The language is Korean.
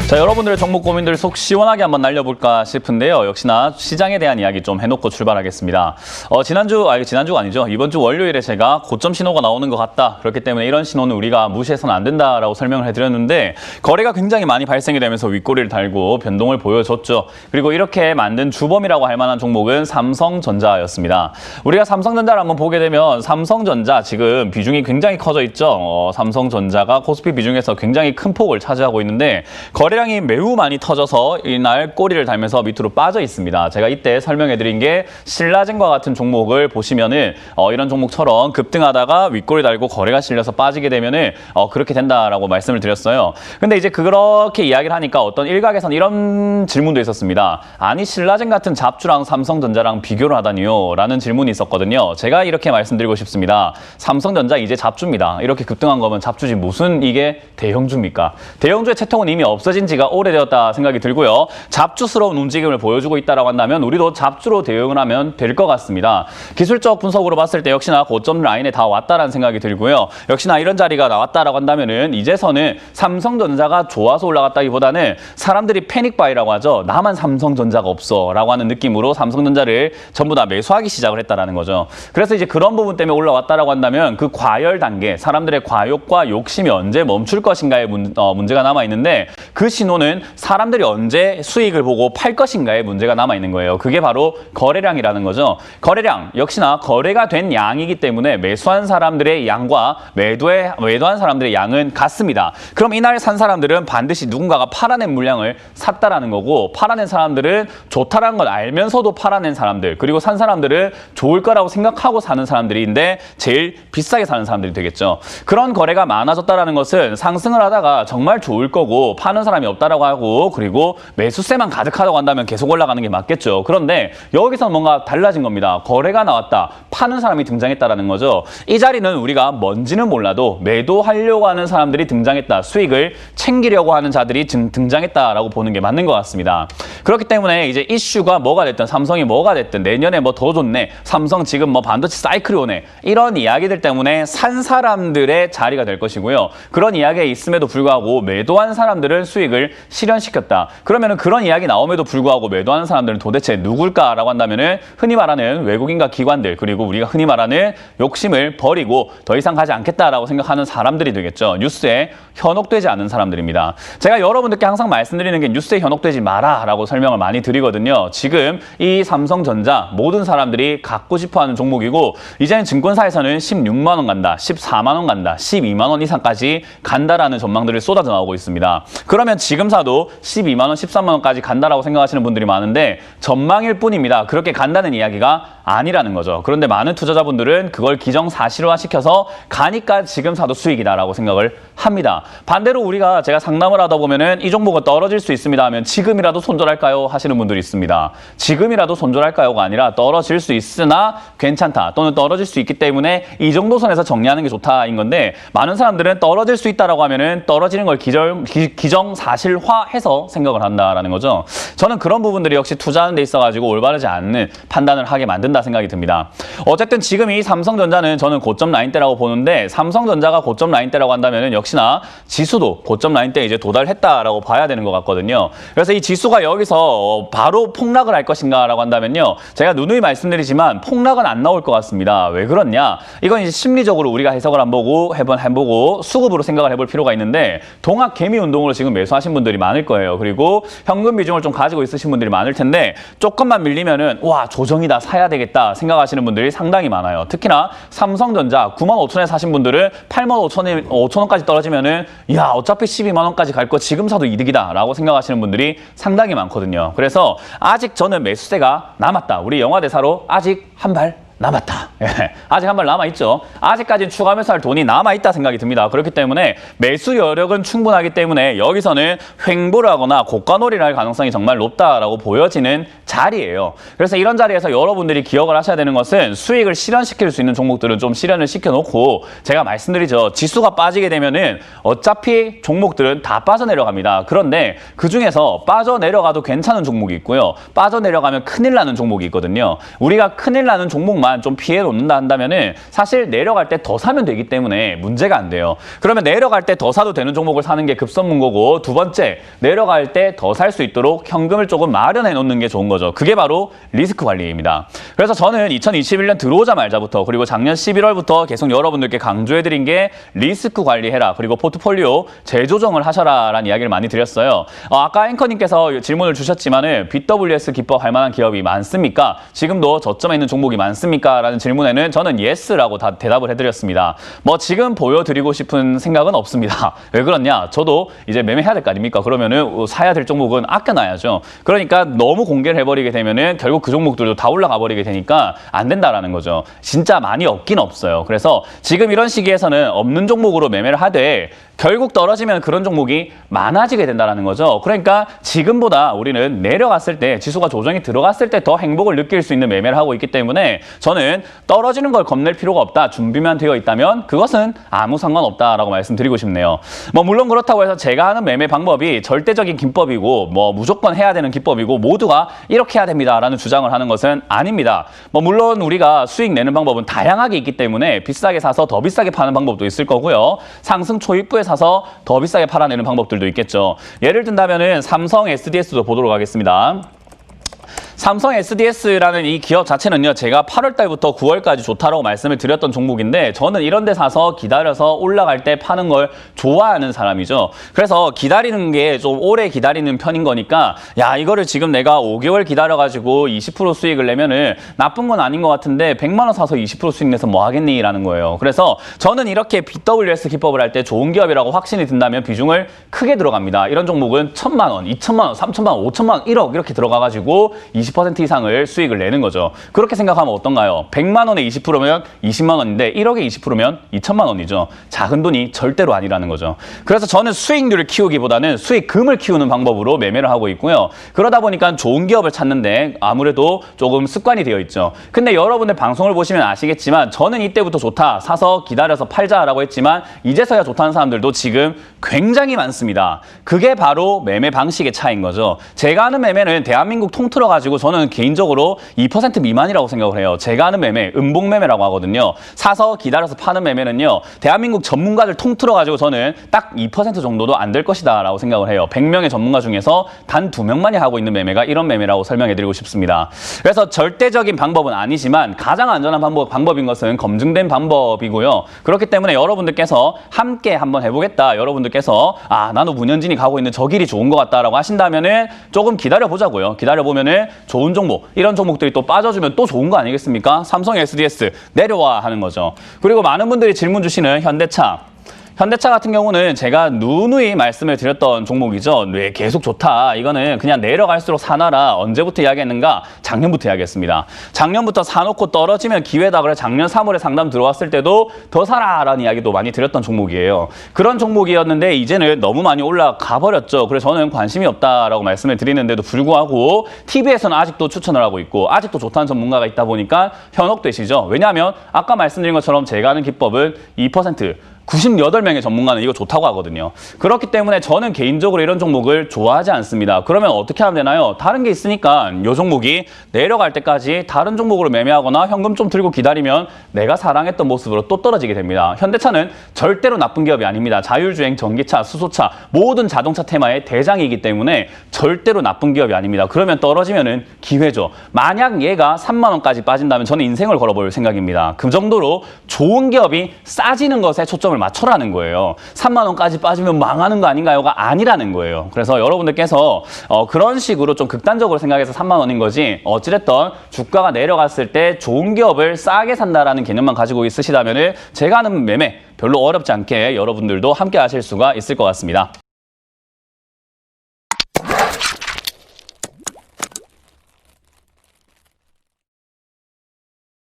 자, 여러분들의 종목 고민들 속 시원하게 한번 날려볼까 싶은데요. 역시나 시장에 대한 이야기 좀 해놓고 출발하겠습니다. 지난주가 아니죠. 이번 주 월요일에 제가 고점 신호가 나오는 것 같다. 그렇기 때문에 이런 신호는 우리가 무시해서는 안 된다라고 설명을 해드렸는데 거래가 굉장히 많이 발생이 되면서 윗꼬리를 달고 변동을 보여줬죠. 그리고 이렇게 만든 주범이라고 할 만한 종목은 삼성전자였습니다. 우리가 삼성전자를 한번 보게 되면 삼성전자 지금 비중이 굉장히 커져 있죠. 삼성전자가 코스피 비중에서 굉장히 큰 폭을 차지하고 있는데 거래량이 매우 많이 터져서 이날 꼬리를 달면서 밑으로 빠져 있습니다. 제가 이때 설명해드린 게 신라젠과 같은 종목을 보시면은 이런 종목처럼 급등하다가 윗꼬리 달고 거래가 실려서 빠지게 되면은 그렇게 된다라고 말씀을 드렸어요. 근데 이제 그렇게 이야기를 하니까 어떤 일각에서는 이런 질문도 있었습니다. 아니 신라젠 같은 잡주랑 삼성전자랑 비교를 하다니요? 라는 질문이 있었거든요. 제가 이렇게 말씀드리고 싶습니다. 삼성전자 이제 잡주입니다. 이렇게 급등한 거면 잡주지 무슨 이게 대형주입니까? 대형주의 채통은 이미 없어진 지가 오래되었다 생각이 들고요. 잡주스러운 움직임을 보여주고 있다고 한다면 우리도 잡주로 대응을 하면 될 것 같습니다. 기술적 분석으로 봤을 때 역시나 고점 라인에 다 왔다라는 생각이 들고요. 역시나 이런 자리가 나왔다라고 한다면은 이제서는 삼성전자가 좋아서 올라갔다기보다는 사람들이 패닉바이라고 하죠. 나만 삼성전자가 없어 라고 하는 느낌으로 삼성전자를 전부 다 매수하기 시작을 했다라는 거죠. 그래서 이제 그런 부분 때문에 올라왔다라고 한다면 그 과열 단계, 사람들의 과욕과 욕심이 언제 멈출 것인가의 문제가 남아있는데 그 신호는 사람들이 언제 수익을 보고 팔 것인가의 문제가 남아있는 거예요. 그게 바로 거래량이라는 거죠. 거래량, 역시나 거래가 된 양이기 때문에 매수한 사람들의 양과 매도한 사람들의 양은 같습니다. 그럼 이날 산 사람들은 반드시 누군가가 팔아낸 물량을 샀다라는 거고 팔아낸 사람들은 좋다라는 걸 알면서도 팔아낸 사람들 그리고 산 사람들은 좋을 거라고 생각하고 사는 사람들인데 제일 비싸게 사는 사람들이 되겠죠. 그런 거래가 많아졌다라는 것은 상승을 하다가 정말 좋을 거고 파는 사람이 없다라고 하고 그리고 매수세만 가득하다고 한다면 계속 올라가는 게 맞겠죠. 그런데 여기서 뭔가 달라진 겁니다. 거래가 나왔다. 파는 사람이 등장했다라는 거죠. 이 자리는 우리가 뭔지는 몰라도 매도하려고 하는 사람들이 등장했다. 수익을 챙기려고 하는 자들이 등장했다라고 보는 게 맞는 것 같습니다. 그렇기 때문에 이제 이슈가 뭐가 됐든 삼성이 뭐가 됐든 내년에 뭐 더 좋네. 삼성 지금 뭐 반도체 사이클이 오네. 이런 이야기들 때문에 산 사람들의 자리가 될 것이고요. 그런 이야기가 있음에도 불구하고 매도한 사람들은 수익을 실현시켰다. 그러면은 그런 이야기 나옴에도 불구하고 매도하는 사람들은 도대체 누굴까라고 한다면은 흔히 말하는 외국인과 기관들 그리고 우리가 흔히 말하는 욕심을 버리고 더 이상 가지 않겠다라고 생각하는 사람들이 되겠죠. 뉴스에 현혹되지 않은 사람들입니다. 제가 여러분들께 항상 말씀드리는 게 뉴스에 현혹되지 마라라고 설명을 많이 드리거든요. 지금 이 삼성전자 모든 사람들이 갖고 싶어하는 종목이고 이제는 증권사에서는 16만 원 간다, 14만 원 간다, 12만 원 이상까지 간다라는 전망들이 쏟아져 나오고 있습니다. 그러면 지금 사도 12만 원, 13만 원까지 간다라고 생각하시는 분들이 많은데 전망일 뿐입니다. 그렇게 간다는 이야기가 아니라는 거죠. 그런데 많은 투자자분들은 그걸 기정사실화시켜서 가니까 지금 사도 수익이다라고 생각을 합니다. 반대로 우리가 제가 상담을 하다 보면은 이 종목은 떨어질 수 있습니다 하면 지금이라도 손절할까요? 하시는 분들이 있습니다. 지금이라도 손절할까요가 아니라 떨어질 수 있으나 괜찮다 또는 떨어질 수 있기 때문에 이 정도 선에서 정리하는 게 좋다인 건데 많은 사람들은 떨어질 수 있다라고 하면은 떨어지는 걸 기정사실화해서 생각을 한다라는 거죠. 저는 그런 부분들이 역시 투자하는 데 있어가지고 올바르지 않는 판단을 하게 만든다 생각이 듭니다. 어쨌든 지금 이 삼성전자는 저는 고점 라인대라고 보는데 삼성전자가 고점 라인대라고 한다면은 역시나 지수도 고점 라인대에 이제 도달했다라고 봐야 되는 것 같거든요. 그래서 이 지수가 여기서 바로 폭락을 할 것인가라고 한다면요. 제가 누누이 말씀드리지만 폭락은 안 나올 것 같습니다. 왜 그렇냐? 이건 이제 심리적으로 우리가 해석을 해보고 수급으로 생각을 해볼 필요가 있는데 동학 개미 운동으로 지금 매수하신 분들이 많을 거예요. 그리고 현금 비중을 좀 가지고 있으신 분들이 많을 텐데 조금만 밀리면은 와 조정이다 사야 되겠다 생각하시는 분들이 상당히 많아요. 특히나 삼성전자 9만 5천에 사신 분들은 8만 5천 원까지 떨어지면은 야 어차피 12만 원까지 갈 거 지금 사도 이득이다 라고 생각하시는 분들이 상당히 많거든요. 그래서 아직 저는 매수세가 남았다. 우리 영화 대사로 아직 한 발 남았다. 예, 아직 한 발 남아있죠. 아직까지는 추가 매수할 돈이 남아있다 생각이 듭니다. 그렇기 때문에 매수 여력은 충분하기 때문에 여기서는 횡보를 하거나 고가놀이를 할 가능성이 정말 높다라고 보여지는 자리예요. 그래서 이런 자리에서 여러분들이 기억을 하셔야 되는 것은 수익을 실현시킬 수 있는 종목들은 좀 실현을 시켜놓고 제가 말씀드리죠. 지수가 빠지게 되면은 어차피 종목들은 다 빠져내려갑니다. 그런데 그중에서 빠져내려가도 괜찮은 종목이 있고요. 빠져내려가면 큰일 나는 종목이 있거든요. 우리가 큰일 나는 종목만 정도만 좀 피해 놓는다 한다면은 사실 내려갈 때 더 사면 되기 때문에 문제가 안 돼요. 그러면 내려갈 때 더 사도 되는 종목을 사는 게 급선무거고, 두 번째, 내려갈 때 더 살 수 있도록 현금을 조금 마련해 놓는 게 좋은 거죠. 그게 바로 리스크 관리입니다. 그래서 저는 2021년 들어오자마자부터 그리고 작년 11월부터 계속 여러분들께 강조해드린 게 리스크 관리해라, 그리고 포트폴리오 재조정을 하셔라라는 이야기를 많이 드렸어요. 아까 앵커님께서 질문을 주셨지만은 BWS 기법할 만한 기업이 많습니까? 지금도 저점에 있는 종목이 많습니까? 라는 질문에는 저는 예스라고 다 대답을 해드렸습니다. 뭐 지금 보여드리고 싶은 생각은 없습니다. 왜 그러냐? 저도 이제 매매해야 될 거 아닙니까? 그러면은 사야 될 종목은 아껴놔야죠. 그러니까 너무 공개를 해버리게 되면은 결국 그 종목들도 다 올라가 버리게 되니까 안 된다라는 거죠. 진짜 많이 없긴 없어요. 그래서 지금 이런 시기에서는 없는 종목으로 매매를 하되 결국 떨어지면 그런 종목이 많아지게 된다는 거죠. 그러니까 지금보다 우리는 내려갔을 때, 지수가 조정이 들어갔을 때 더 행복을 느낄 수 있는 매매를 하고 있기 때문에 저는 떨어지는 걸 겁낼 필요가 없다, 준비만 되어 있다면 그것은 아무 상관없다라고 말씀드리고 싶네요. 뭐 물론 그렇다고 해서 제가 하는 매매 방법이 절대적인 기법이고 뭐 무조건 해야 되는 기법이고 모두가 이렇게 해야 됩니다라는 주장을 하는 것은 아닙니다. 뭐 물론 우리가 수익 내는 방법은 다양하게 있기 때문에 비싸게 사서 더 비싸게 파는 방법도 있을 거고요. 상승 초입부에 사서 더 비싸게 팔아내는 방법들도 있겠죠. 예를 든다면은 삼성 SDS도 보도록 하겠습니다. 삼성 SDS라는 이 기업 자체는요, 제가 8월 달부터 9월까지 좋다라고 말씀을 드렸던 종목인데, 저는 이런 데 사서 기다려서 올라갈 때 파는 걸 좋아하는 사람이죠. 그래서 기다리는 게 좀 오래 기다리는 편인 거니까, 야, 이거를 지금 내가 5개월 기다려가지고 20% 수익을 내면은 나쁜 건 아닌 것 같은데 100만 원 사서 20% 수익 내서 뭐 하겠니? 라는 거예요. 그래서 저는 이렇게 BWS 기법을 할 때 좋은 기업이라고 확신이 든다면 비중을 크게 들어갑니다. 이런 종목은 1,000만 원, 2,000만 원, 3,000만 원, 5,000만 원, 1억 이렇게 들어가가지고 20% 이상을 수익을 내는 거죠. 그렇게 생각하면 어떤가요? 100만 원에 20%면 20만 원인데 1억에 20%면 2천만 원이죠. 작은 돈이 절대로 아니라는 거죠. 그래서 저는 수익률을 키우기보다는 수익금을 키우는 방법으로 매매를 하고 있고요. 그러다 보니까 좋은 기업을 찾는데 아무래도 조금 습관이 되어 있죠. 근데 여러분들 방송을 보시면 아시겠지만 저는 이때부터 좋다, 사서 기다려서 팔자라고 했지만 이제서야 좋다는 사람들도 지금 굉장히 많습니다. 그게 바로 매매 방식의 차이인 거죠. 제가 하는 매매는 대한민국 통틀어 가지고 저는 개인적으로 2% 미만이라고 생각을 해요. 제가 하는 매매, 음봉 매매라고 하거든요. 사서 기다려서 파는 매매는요, 대한민국 전문가들 통틀어 가지고 저는 딱 2% 정도도 안 될 것이다 라고 생각을 해요. 100명의 전문가 중에서 단 2명만이 하고 있는 매매가 이런 매매라고 설명해드리고 싶습니다. 그래서 절대적인 방법은 아니지만 가장 안전한 방법인 것은 검증된 방법이고요. 그렇기 때문에 여러분들께서 함께 한번 해보겠다, 여러분들께서 나는 문현진이 가고 있는 저 길이 좋은 것 같다라고 하신다면은 조금 기다려보자고요. 기다려보면은 좋은 종목, 이런 종목들이 또 빠져주면 또 좋은 거 아니겠습니까? 삼성 SDS 내려와 하는 거죠. 그리고 많은 분들이 질문 주시는 현대차 같은 경우는 제가 누누이 말씀을 드렸던 종목이죠. 왜 계속 좋다, 이거는 그냥 내려갈수록 사놔라. 언제부터 이야기했는가? 작년부터 이야기했습니다. 작년부터 사놓고 떨어지면 기회다. 그래 작년 3월에 상담 들어왔을 때도 더 사라라는 이야기도 많이 드렸던 종목이에요. 그런 종목이었는데 이제는 너무 많이 올라가 버렸죠. 그래서 저는 관심이 없다라고 말씀을 드리는데도 불구하고 TV에서는 아직도 추천을 하고 있고 아직도 좋다는 전문가가 있다 보니까 현혹되시죠. 왜냐하면 아까 말씀드린 것처럼 제가 하는 기법은 2%, 98명의 전문가는 이거 좋다고 하거든요. 그렇기 때문에 저는 개인적으로 이런 종목을 좋아하지 않습니다. 그러면 어떻게 하면 되나요? 다른 게 있으니까 이 종목이 내려갈 때까지 다른 종목으로 매매하거나 현금 좀 들고 기다리면 내가 사랑했던 모습으로 또 떨어지게 됩니다. 현대차는 절대로 나쁜 기업이 아닙니다. 자율주행, 전기차, 수소차, 모든 자동차 테마의 대장이기 때문에 절대로 나쁜 기업이 아닙니다. 그러면 떨어지면은 기회죠. 만약 얘가 3만 원까지 빠진다면 저는 인생을 걸어볼 생각입니다. 그 정도로 좋은 기업이 싸지는 것에 초점을 맞춰라는 거예요. 3만 원까지 빠지면 망하는 거 아닌가요가 아니라는 거예요. 그래서 여러분들께서 그런 식으로 좀 극단적으로 생각해서 3만 원인 거지, 어찌됐든 주가가 내려갔을 때 좋은 기업을 싸게 산다라는 개념만 가지고 있으시다면 제가 하는 매매 별로 어렵지 않게 여러분들도 함께 하실 수가 있을 것 같습니다.